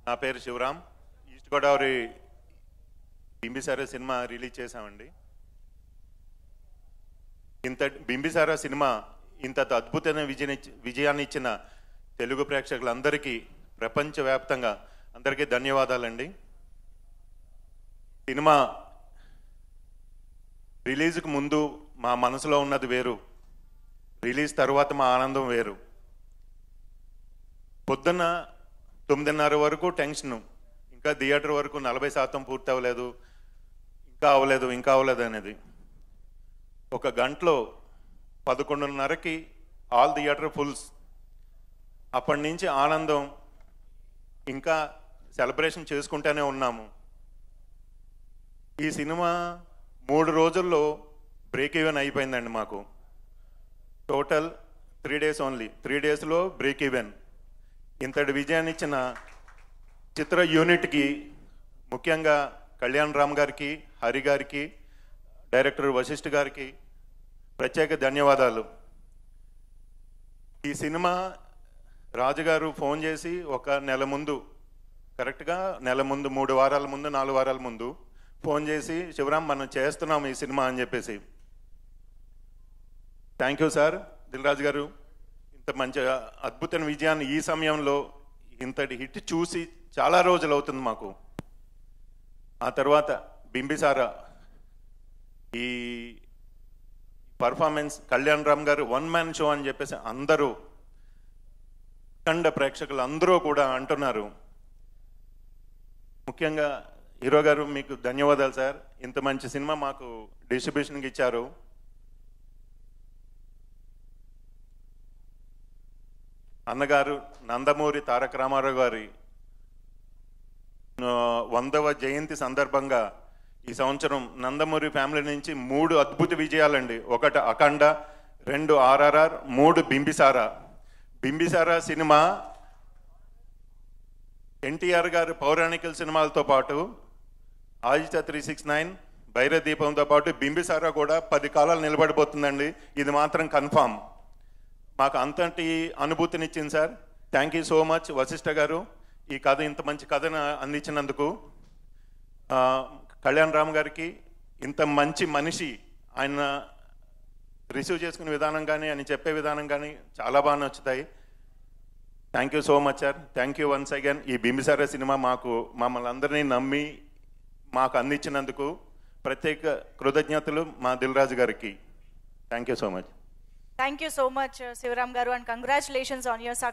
నా పేరు Shivaram. East Godavari Bimbisara cinema release చేశామండి. బింబిసారా సినిమా ఇంత అద్భుతమైన విజయాన్ని ఇచ్చిన తెలుగు ప్రేక్షకులందరికీ ప్రపంచవ్యాప్తంగా అందరికీ ధన్యవాదాలండి. సినిమా రిలీజ్కి ముందు మా మనసులో ఉన్నది వేరు, రిలీజ్ తర్వాత మా ఆనందం వేరు. పొద్దున్న 9:30 వరకు టెన్షను, ఇంకా థియేటర్ వరకు 40% పూర్తి అవ్వలేదు, ఇంకా అవ్వలేదు అనేది. ఒక గంటలో 11:30కి ఆల్ థియేటర్ ఫుల్స్. అప్పటి నుంచి ఆనందం, ఇంకా సెలబ్రేషన్ చేసుకుంటూనే ఉన్నాము. ఈ సినిమా 3 రోజుల్లో బ్రేక్ ఈవెన్ అయిపోయిందండి. మాకు టోటల్ 3 days ఓన్లీ, 3 daysలో బ్రేక్ ఈవెన్. ఇంతటి విజయాన్ని ఇచ్చిన చిత్ర యూనిట్కి, ముఖ్యంగా కళ్యాణ్ రామ్ గారికి, హరి గారికి, డైరెక్టర్ వశిష్ఠ గారికి ప్రత్యేక ధన్యవాదాలు. ఈ సినిమా రాజుగారు ఫోన్ చేసి ఒక నెల ముందు, కరెక్ట్గా నెల ముందు, 3 వారాల ముందు, 4 వారాల ముందు ఫోన్ చేసి, శివరామ్ మనం చేస్తున్నాం ఈ సినిమా అని చెప్పేసి. Thank you sir. Dil Raju గారు, ఇంత మంచి అద్భుతమైన విజయాన్ని ఈ సమయంలో ఇంతటి హిట్ చూసి చాలా రోజులు అవుతుంది మాకు. ఆ తర్వాత బింబిసారా ఈ పర్ఫార్మెన్స్, కళ్యాణ్ రామ్ గారు 1 man షో అని చెప్పేసి అందరూ ఖండ ప్రేక్షకులు అందరూ కూడా అంటున్నారు. ముఖ్యంగా హీరో గారు మీకు ధన్యవాదాలు సార్. ఇంత మంచి సినిమా మాకు డిస్ట్రిబ్యూషన్కి ఇచ్చారు. అన్నగారు నందమూరి తారక రామారావు గారి 100వ జయంతి సందర్భంగా ఈ సంవత్సరం నందమూరి ఫ్యామిలీ నుంచి 3 అద్భుత విజయాలండి. 1 అఖండ, 2 RRR, 3 బింబిసారా. బింబిసారా సినిమా ఎన్టీఆర్ గారు పౌరాణికల సినిమాలతో పాటు ఆదిత్య 369, భైరదీపంతో పాటు బింబిసారా కూడా 10 కాలాలు నిలబడిపోతుందండి. ఇది మాత్రం కన్ఫామ్. మాకు అంతటి అనుభూతినిచ్చింది sir. Thank you so much Vasishta గారు, ఈ కథ, ఇంత మంచి కథను అందించినందుకు. కళ్యాణ్ రామ్ గారికి, ఇంత మంచి మనిషి, ఆయన రిసీవ్ చేసుకునే విధానం కానీ, ఆయన చెప్పే విధానం కానీ చాలా బాగా నచ్చుతాయి. Thank you so much sir. Thank you once again. ఈ బింబిసారా సినిమా మమ్మల్ని అందరినీ నమ్మి మాకు అందించినందుకు ప్రత్యేక కృతజ్ఞతలు మా దిల్ రాజు గారికి. Thank you so much. Thank you so much, Sivaram Garu, and congratulations on your success.